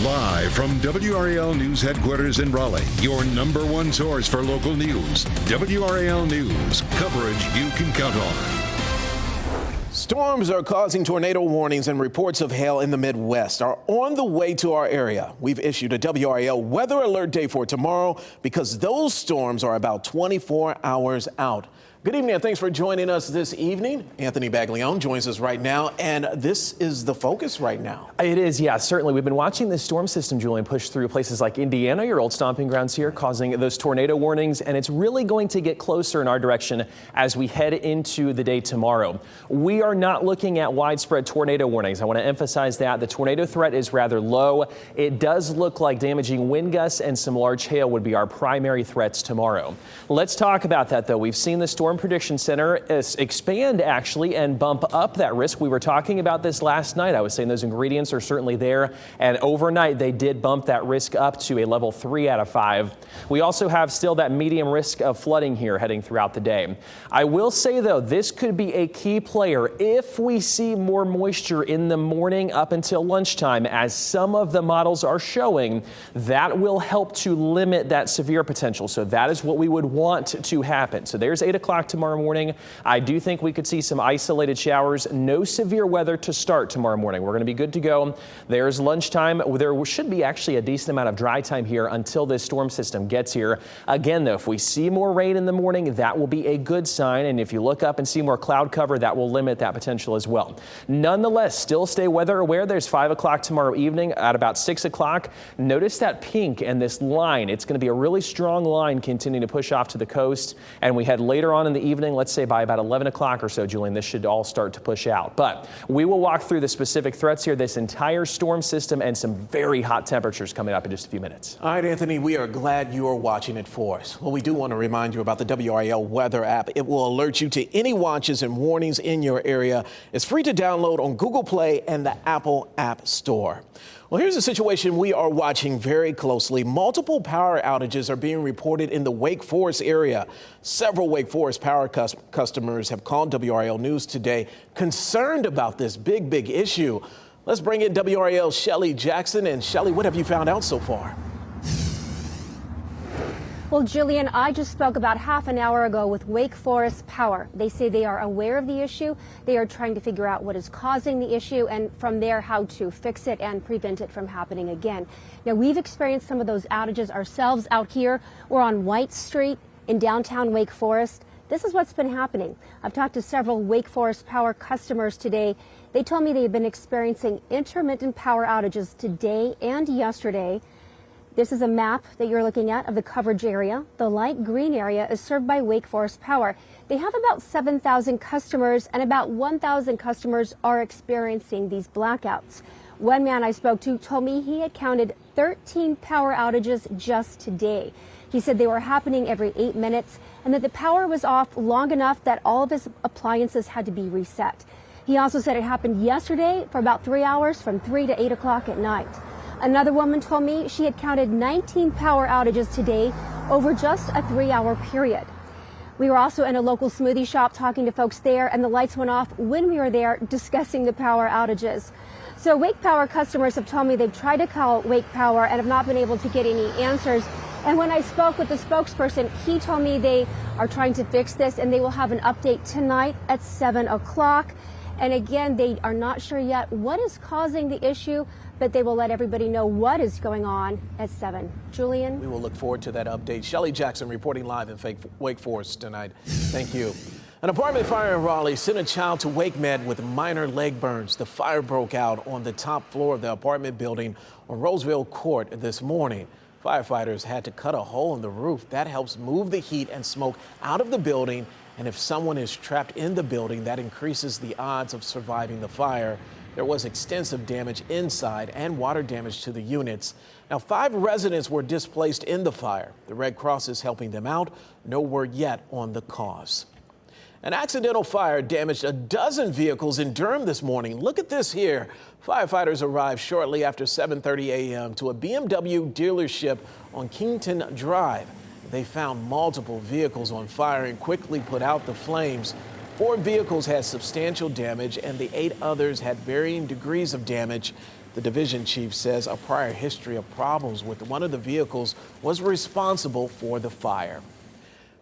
Live from WRAL News Headquarters in Raleigh, your number one source for local news. WRAL News, coverage you can count on. Storms are causing tornado warnings, and reports of hail in the Midwest are on the way to our area. We've issued a WRAL weather alert day for tomorrow because those storms are about 24 hours out. Good evening, and thanks for joining us this evening. Anthony Baglione joins us right now, and this is the focus right now. It is, yeah, certainly. We've been watching this storm system, Julian, push through places like Indiana, your old stomping grounds here, causing those tornado warnings, and it's really going to get closer in our direction as we head into the day tomorrow. We are not looking at widespread tornado warnings. I want to emphasize that. The tornado threat is rather low. It does look like damaging wind gusts and some large hail would be our primary threats tomorrow. Let's talk about that, though. We've seen the Storm Prediction Center expand, actually, and bump up that risk. We were talking about this last night. I was saying those ingredients are certainly there, and overnight they did bump that risk up to a level 3 out of 5. We also have still that medium risk of flooding here heading throughout the day. I will say, though, this could be a key player if we see more moisture in the morning up until lunchtime, as some of the models are showing. That will help to limit that severe potential. So that is what we would want to happen. So there's 8 o'clock tomorrow morning. I do think we could see some isolated showers. No severe weather to start tomorrow morning. We're going to be good to go. There's lunchtime. There should be actually a decent amount of dry time here until this storm system gets here. Again, though, if we see more rain in the morning, that will be a good sign. And if you look up and see more cloud cover, that will limit that potential as well. Nonetheless, still stay weather aware. There's 5 o'clock tomorrow evening. At about 6 o'clock, notice that pink and this line. It's going to be a really strong line continuing to push off to the coast. And we head later on in the evening, let's say by about 11 o'clock or so, Julian, this should all start to push out. But we will walk through the specific threats here, this entire storm system, and some very hot temperatures coming up in just a few minutes. All right, Anthony, we are glad you are watching it for us. Well, we do want to remind you about the WRAL weather app. It will alert you to any watches and warnings in your area. It's free to download on Google Play and the Apple App Store. Well, here's a situation we are watching very closely. Multiple power outages are being reported in the Wake Forest area. Several Wake Forest power customers have called WRAL News today concerned about this big issue. Let's bring in WRAL's Shelly Jackson. And Shelly, what have you found out so far? Well, Julian, I just spoke about half an hour ago with Wake Forest Power. They say they are aware of the issue. They are trying to figure out what is causing the issue and from there how to fix it and prevent it from happening again. Now, we've experienced some of those outages ourselves out here. We're on White Street in downtown Wake Forest. This is what's been happening. I've talked to several Wake Forest Power customers today. They told me they've been experiencing intermittent power outages today and yesterday. This is a map that you're looking at of the coverage area. The light green area is served by Wake Forest Power. They have about 7,000 customers, and about 1,000 customers are experiencing these blackouts. One man I spoke to told me he had counted 13 power outages just today. He said they were happening every 8 minutes and that the power was off long enough that all of his appliances had to be reset. He also said it happened yesterday for about 3 hours from 3 to 8 o'clock at night. Another woman told me she had counted 19 power outages today over just a 3-hour period. We were also in a local smoothie shop talking to folks there, and the lights went off when we were there discussing the power outages. So Wake Power customers have told me they've tried to call Wake Power and have not been able to get any answers. And when I spoke with the spokesperson, he told me they are trying to fix this and they will have an update tonight at 7 o'clock. And again, they are not sure yet what is causing the issue, but they will let everybody know what is going on at 7. Julian? We will look forward to that update. Shelly Jackson reporting live in Wake Forest tonight. Thank you. An apartment fire in Raleigh sent a child to Wake Med with minor leg burns. The fire broke out on the top floor of the apartment building on Roseville Court this morning. Firefighters had to cut a hole in the roof. That helps move the heat and smoke out of the building. And if someone is trapped in the building, that increases the odds of surviving the fire. There was extensive damage inside and water damage to the units. Now, 5 residents were displaced in the fire. The Red Cross is helping them out. No word yet on the cause. An accidental fire damaged a dozen vehicles in Durham this morning. Look at this here. Firefighters arrived shortly after 7:30 a.m. to a BMW dealership on Kington Drive. They found multiple vehicles on fire and quickly put out the flames. 4 vehicles had substantial damage and the 8 others had varying degrees of damage. The division chief says a prior history of problems with one of the vehicles was responsible for the fire.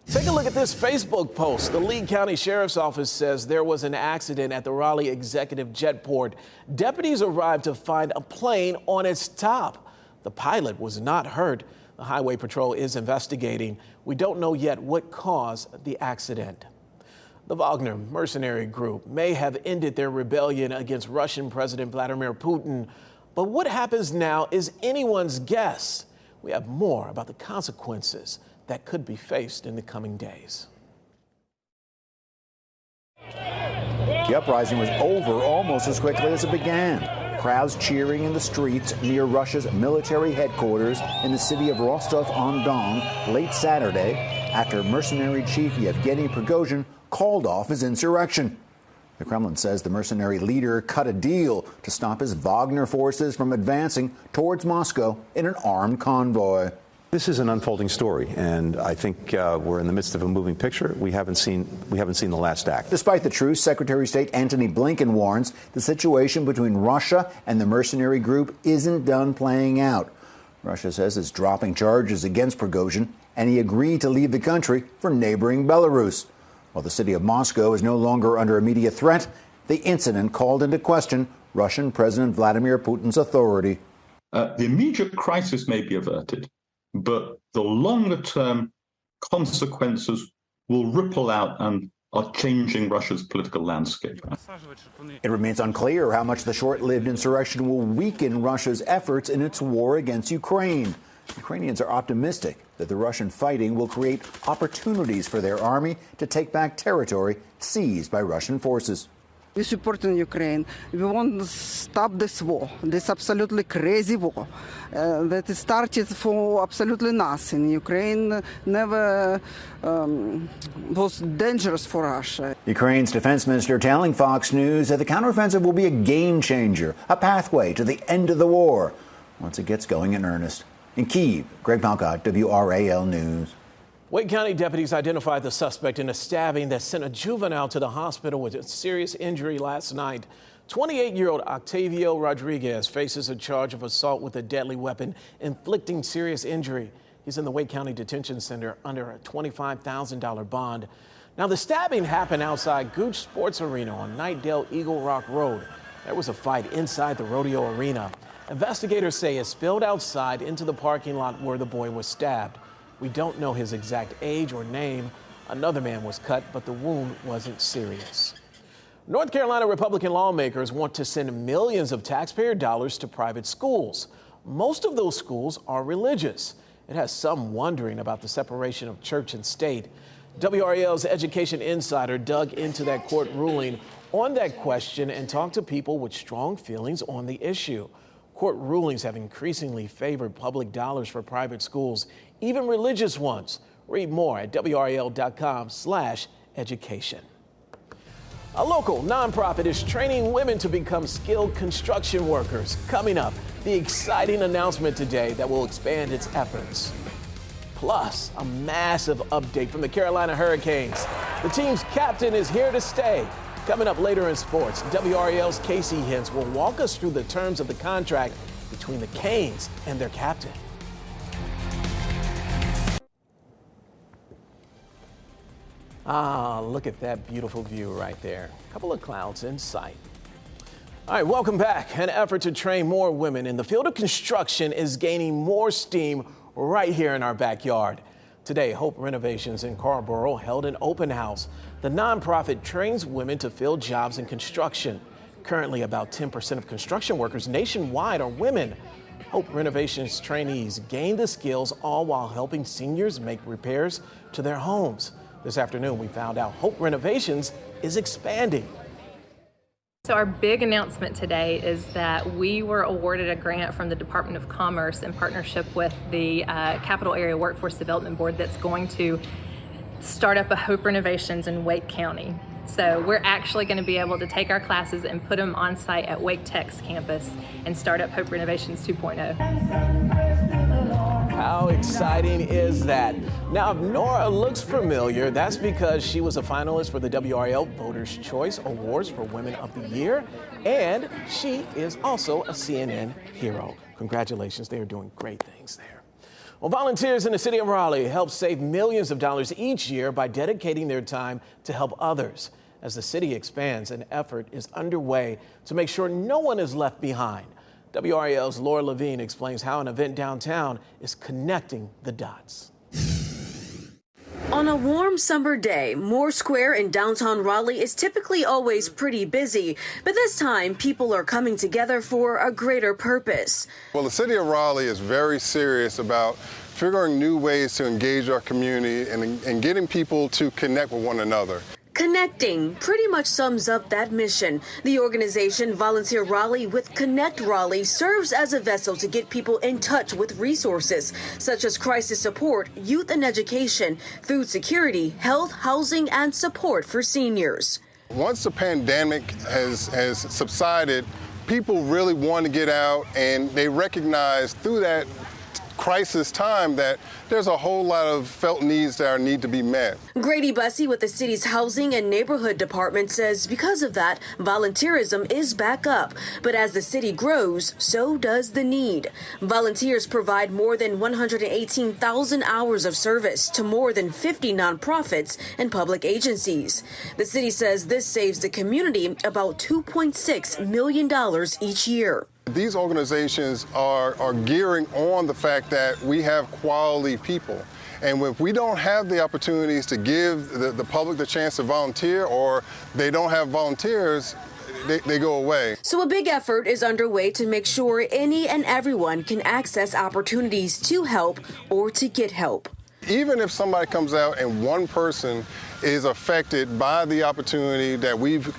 Take a look at this Facebook post. The Lee County Sheriff's Office says there was an accident at the Raleigh Executive Jetport. Deputies arrived to find a plane on its top. The pilot was not hurt. The Highway Patrol is investigating. We don't know yet what caused the accident. The Wagner mercenary group may have ended their rebellion against Russian President Vladimir Putin, but what happens now is anyone's guess. We have more about the consequences that could be faced in the coming days. The uprising was over almost as quickly as it began. Crowds cheering in the streets near Russia's military headquarters in the city of Rostov-on-Don late Saturday after mercenary chief Yevgeny Prigozhin called off his insurrection. The Kremlin says the mercenary leader cut a deal to stop his Wagner forces from advancing towards Moscow in an armed convoy. This is an unfolding story, and I think we're in the midst of a moving picture. We haven't seen the last act. Despite the truce, Secretary of State Antony Blinken warns the situation between Russia and the mercenary group isn't done playing out. Russia says it's dropping charges against Prigozhin, and he agreed to leave the country for neighboring Belarus. While the city of Moscow is no longer under immediate threat, the incident called into question Russian President Vladimir Putin's authority. The immediate crisis may be averted, but the longer-term consequences will ripple out and are changing Russia's political landscape. It remains unclear how much the short-lived insurrection will weaken Russia's efforts in its war against Ukraine. Ukrainians are optimistic that the Russian fighting will create opportunities for their army to take back territory seized by Russian forces. We support Ukraine. We want to stop this war, this absolutely crazy war that started for absolutely nothing. Ukraine never was dangerous for Russia. Ukraine's defense minister telling Fox News that the counteroffensive will be a game changer, a pathway to the end of the war once it gets going in earnest. In Kyiv, Greg Malkot, WRAL News. Wake County deputies identified the suspect in a stabbing that sent a juvenile to the hospital with a serious injury last night. 28-year-old Octavio Rodriguez faces a charge of assault with a deadly weapon, inflicting serious injury. He's in the Wake County Detention Center under a $25,000 bond. Now, the stabbing happened outside Gooch Sports Arena on Knightdale Eagle Rock Road. There was a fight inside the rodeo arena. Investigators say it spilled outside into the parking lot where the boy was stabbed. We don't know his exact age or name. Another man was cut, but the wound wasn't serious. North Carolina Republican lawmakers want to send millions of taxpayer dollars to private schools. Most of those schools are religious. It has some wondering about the separation of church and state. WRAL's education insider dug into that court ruling on that question and talked to people with strong feelings on the issue. Court rulings have increasingly favored public dollars for private schools, even religious ones. Read more at WRAL.com/education. A local nonprofit is training women to become skilled construction workers. Coming up, the exciting announcement today that will expand its efforts. Plus, a massive update from the Carolina Hurricanes. The team's captain is here to stay. Coming up later in sports, WRAL's Casey Hintz will walk us through the terms of the contract between the Canes and their captain. Ah, look at that beautiful view right there. A couple of clouds in sight. All right, welcome back. An effort to train more women in the field of construction is gaining more steam right here in our backyard. Today, Hope Renovations in Carrboro held an open house. The nonprofit trains women to fill jobs in construction. Currently, about 10% of construction workers nationwide are women. Hope Renovations trainees gain the skills all while helping seniors make repairs to their homes. This afternoon, we found out Hope Renovations is expanding. So our big announcement today is that we were awarded a grant from the Department of Commerce in partnership with the Capital Area Workforce Development Board that's going to start up a Hope Renovations in Wake County. So we're actually going to be able to take our classes and put them on site at Wake Tech's campus and start up Hope Renovations 2.0. How exciting is that? Now, if Nora looks familiar, that's because she was a finalist for the WRAL Voters' Choice Awards for Women of the Year, and she is also a CNN hero. Congratulations, they are doing great things there. Well, volunteers in the city of Raleigh help save millions of dollars each year by dedicating their time to help others. As the city expands, an effort is underway to make sure no one is left behind. WRAL's Laura Levine explains how an event downtown is connecting the dots. On a warm summer day, Moore Square in downtown Raleigh is typically always pretty busy, but this time people are coming together for a greater purpose. Well, the city of Raleigh is very serious about figuring new ways to engage our community and getting people to connect with one another. Connecting pretty much sums up that mission. The organization Volunteer Raleigh with Connect Raleigh serves as a vessel to get people in touch with resources such as crisis support, youth and education, food security, health, housing, and support for seniors. Once the pandemic has subsided, people really want to get out, and they recognize through that crisis time that there's a whole lot of felt needs that need to be met. Grady Bussey with the city's Housing and Neighborhood Department says because of that, volunteerism is back up. But as the city grows, so does the need. Volunteers provide more than 118,000 hours of service to more than 50 nonprofits and public agencies. The city says this saves the community about $2.6 million each year. These organizations are gearing on the fact that we have quality people. And if we don't have the opportunities to give the public the chance to volunteer, or they don't have volunteers, they go away. So a big effort is underway to make sure any and everyone can access opportunities to help or to get help. Even if somebody comes out and one person is affected by the opportunity that we've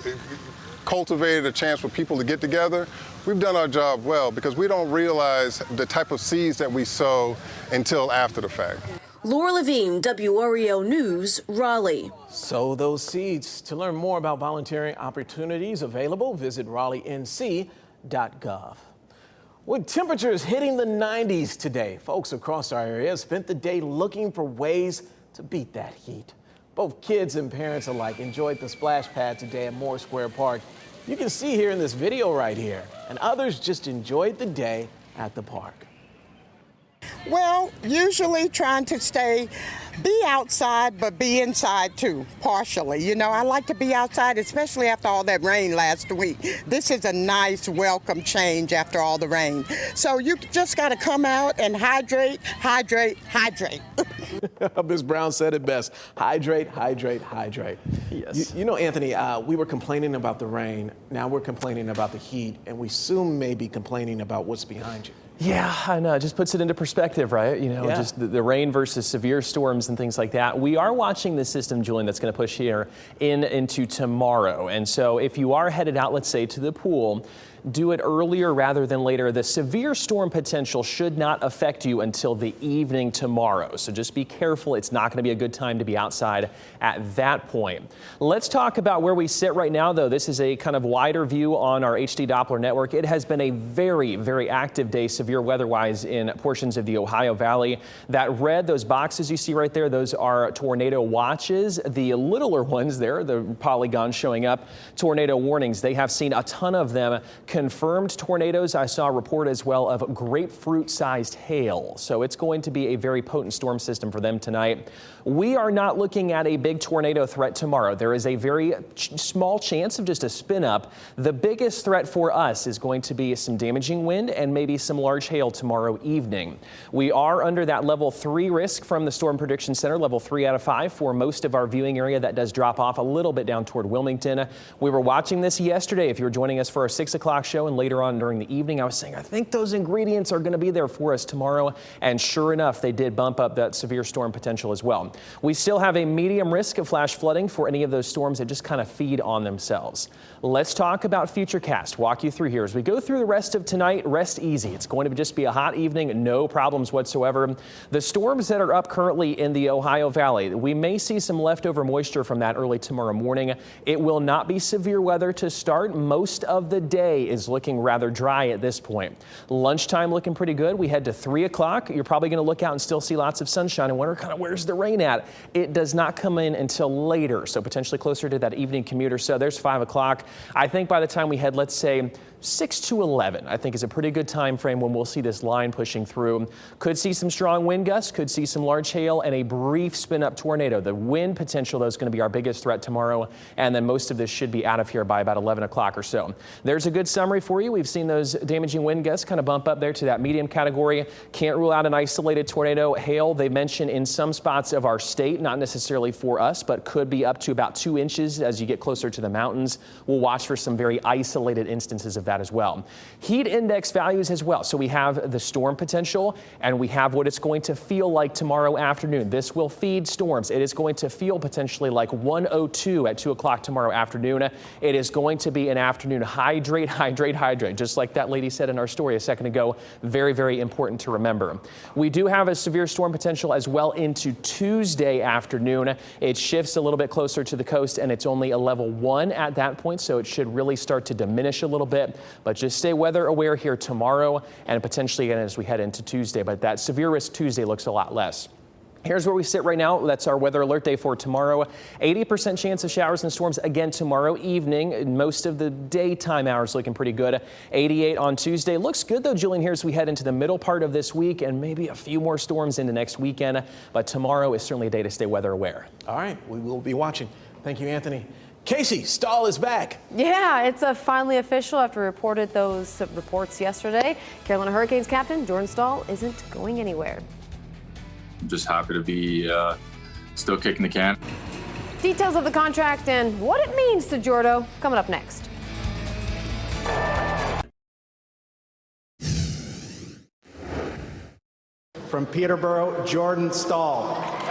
cultivated a chance for people to get together, we've done our job well, because we don't realize the type of seeds that we sow until after the fact. Laura Levine, WRAL News, Raleigh. Sow those seeds. To learn more about volunteering opportunities available, visit raleighnc.gov. With temperatures hitting the 90s today, folks across our area spent the day looking for ways to beat that heat. Both kids and parents alike enjoyed the splash pad today at Moore Square Park. You can see here in this video right here, and others just enjoyed the day at the park. Well, usually trying to be outside, but be inside too, partially. You know, I like to be outside, especially after all that rain last week. This is a nice welcome change after all the rain. So you just got to come out and hydrate, hydrate, hydrate. Ms. Brown said it best. Hydrate, hydrate, hydrate. Yes. You know, Anthony, we were complaining about the rain. Now we're complaining about the heat, and we soon may be complaining about what's behind you. Yeah, I know. It just puts it into perspective, right? You know, Yeah. just the rain versus severe storms and things like that. We are watching this system, Julian, that's going to push here into tomorrow. And so if you are headed out, let's say, to the pool, do it earlier rather than later. The severe storm potential should not affect you until the evening tomorrow. So just be careful. It's not going to be a good time to be outside at that point. Let's talk about where we sit right now, though. This is a kind of wider view on our HD Doppler network. It has been a very, very active day, severe weather-wise, in portions of the Ohio Valley. That red, those boxes you see right there, those are tornado watches. The littler ones there, the polygons showing up, tornado warnings. They have seen a ton of them. Confirmed tornadoes. I saw a report as well of grapefruit-sized hail. So it's going to be a very potent storm system for them tonight. We are not looking at a big tornado threat tomorrow. There is a very small chance of just a spin up. The biggest threat for us is going to be some damaging wind and maybe some large hail tomorrow evening. We are under that level 3 risk from the Storm Prediction Center, level 3 out of 5 for most of our viewing area. That does drop off a little bit down toward Wilmington. We were watching this yesterday. If you were joining us for our 6 o'clock show and later on during the evening, I was saying, I think those ingredients are going to be there for us tomorrow. And sure enough, they did bump up that severe storm potential as well. We still have a medium risk of flash flooding for any of those storms that just kind of feed on themselves. Let's talk about Futurecast. Walk you through here as we go through the rest of tonight. Rest easy. It's going to just be a hot evening. No problems whatsoever. The storms that are up currently in the Ohio Valley, we may see some leftover moisture from that early tomorrow morning. It will not be severe weather to start. Most of the day day is looking rather dry at this point. Lunchtime looking pretty good. We head to 3 o'clock. You're probably going to look out and still see lots of sunshine and wonder kind of where's the rain at. It does not come in until later, so potentially closer to that evening commute or so. There's 5 o'clock. I think by the time we head, let's say 6 to 11, I think is a pretty good time frame when we'll see this line pushing through. Could see some strong wind gusts, could see some large hail and a brief spin up tornado. The wind potential, though, is going to be our biggest threat tomorrow, and then most of this should be out of here by about 11 o'clock or so. There's a good summary for you. We've seen those damaging wind gusts kind of bump up there to that medium category. Can't rule out an isolated tornado. Hail, they mention in some spots of our state, not necessarily for us, but could be up to about 2 inches as you get closer to the mountains. We'll watch for some very isolated instances of that as well. Heat index values as well. So we have the storm potential and we have what it's going to feel like tomorrow afternoon. This will feed storms. It is going to feel potentially like 102 at 2 o'clock tomorrow afternoon. It is going to be an afternoon hydrate, hydrate, hydrate, just like that lady said in our story a second ago. Very, very important to remember. We do have a severe storm potential as well into Tuesday afternoon. It shifts a little bit closer to the coast and it's only a level 1 at that point, so it should really start to diminish a little bit. But just stay weather aware here tomorrow and potentially again as we head into Tuesday. But that severe risk Tuesday looks a lot less. Here's where we sit right now. That's our weather alert day for tomorrow. 80% chance of showers and storms again tomorrow evening. Most of the daytime hours looking pretty good. 88 on Tuesday. Looks good though, Julian, here as we head into the middle part of this week and maybe a few more storms into next weekend. But tomorrow is certainly a day to stay weather aware. All right, we will be watching. Thank you, Anthony. Casey, Stahl is back. Yeah, it's finally official after reported those reports yesterday. Carolina Hurricanes captain Jordan Stahl isn't going anywhere. I'm just happy to be still kicking the can. Details of the contract and what it means to Jordo coming up next. From Peterborough, Jordan Stahl.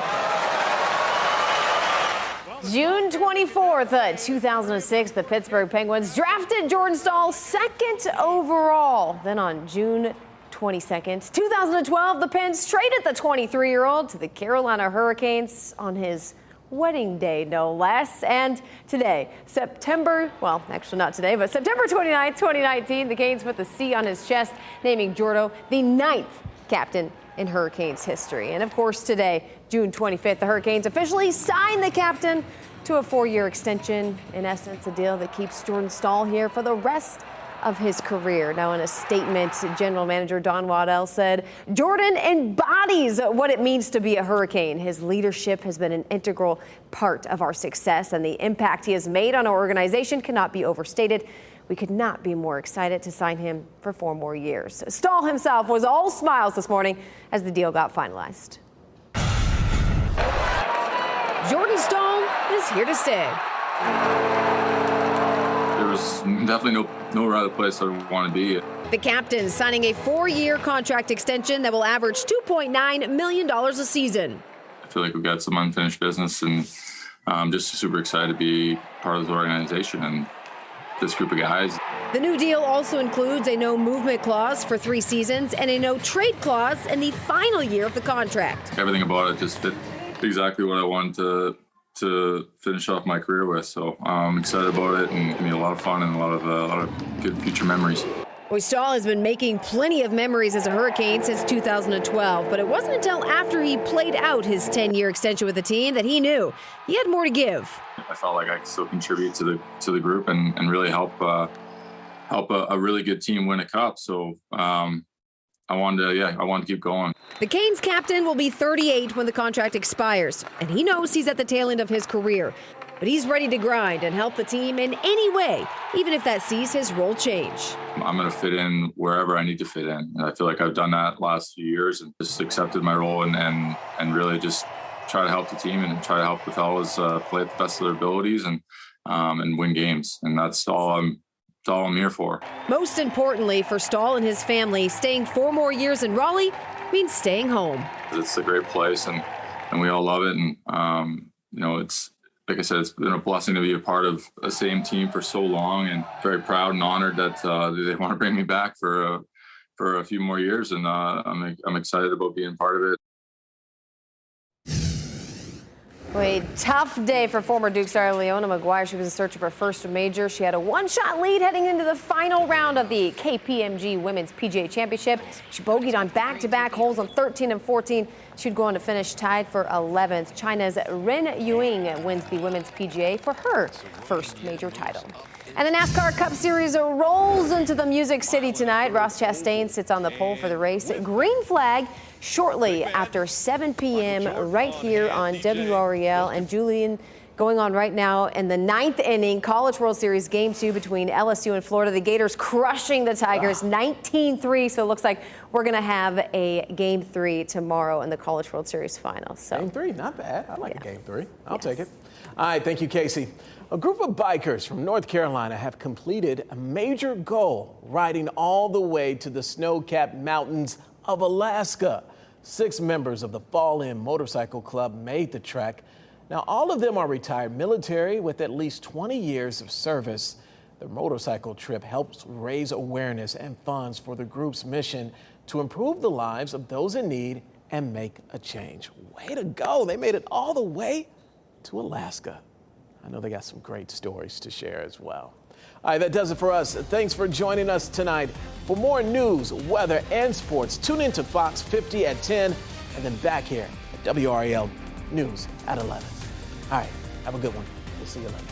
June 24th, 2006, the Pittsburgh Penguins drafted Jordan Stahl second overall. Then on June 22nd, 2012, the Pens traded the 23-year-old to the Carolina Hurricanes on his wedding day, no less. And today, September 29th, 2019, the Canes put the C on his chest, naming Jordo the 9th captain in Hurricanes history. And of course, today, June 25th, the Hurricanes officially signed the captain to a 4-year extension. In essence, a deal that keeps Jordan Stahl here for the rest of his career. Now, in a statement, General Manager Don Waddell said, Jordan embodies what it means to be a Hurricane. His leadership has been an integral part of our success, and the impact he has made on our organization cannot be overstated. We could not be more excited to sign him for 4 more years. Stahl himself was all smiles this morning as the deal got finalized. Jordan Stahl is here to stay. There was definitely no other place I would want to be. The captain signing a 4-year contract extension that will average $2.9 million a season. I feel like we've got some unfinished business, and I'm just super excited to be part of this organization and this group of guys. The new deal also includes a no movement clause for 3 seasons and a no trade clause in the final year of the contract. Everything about it just fit exactly what I wanted to finish off my career with. So I'm excited about it, and it's gonna be a lot of fun and a lot of good future memories. Stahl has been making plenty of memories as a Hurricane since 2012, but it wasn't until after he played out his 10-year extension with the team that he knew he had more to give. I felt like I could still contribute to the group and really help a really good team win a cup. So I wanted to keep going. The Canes captain will be 38 when the contract expires, and he knows he's at the tail end of his career. But he's ready to grind and help the team in any way, even if that sees his role change. I'm going to fit in wherever I need to fit in. And I feel like I've done that last few years and just accepted my role and really just try to help the team and try to help the fellas play at the best of their abilities and win games. And that's all I'm here for. Most importantly for Stahl and his family, staying 4 more years in Raleigh means staying home. It's a great place and we all love it. And, it's, like I said, it's been a blessing to be a part of the same team for so long, and very proud and honored that they want to bring me back for a few more years. And I'm excited about being part of it. Well, A tough day for former Duke star Leona Maguire. She was in search of her first major. She had a one-shot lead heading into the final round of the KPMG Women's PGA Championship. She bogeyed on back-to-back holes on 13 and 14. She'd go on to finish tied for 11th. China's Ren Yuing wins the Women's PGA for her first major title. And the NASCAR Cup Series rolls into the Music City tonight. Ross Chastain sits on the pole for the race. Green flag shortly after 7 p.m. right here on WRAL. And Julian, going on right now in the 9th inning, College World Series Game 2 between LSU and Florida. The Gators crushing the Tigers 19-3. So it looks like we're going to have a Game 3 tomorrow in the College World Series final. So Game 3, not bad. I like a Game 3. I'll take it. All right, thank you, Casey. A group of bikers from North Carolina have completed a major goal, riding all the way to the snow-capped mountains of Alaska. 6 members of the Fall In Motorcycle Club made the trek. Now, all of them are retired military with at least 20 years of service. The motorcycle trip helps raise awareness and funds for the group's mission to improve the lives of those in need and make a change. Way to go. They made it all the way to Alaska. I know they got some great stories to share as well. All right, that does it for us. Thanks for joining us tonight. For more news, weather, and sports, tune in to Fox 50 at 10 and then back here at WRAL News at 11. All right, have a good one. We'll see you later.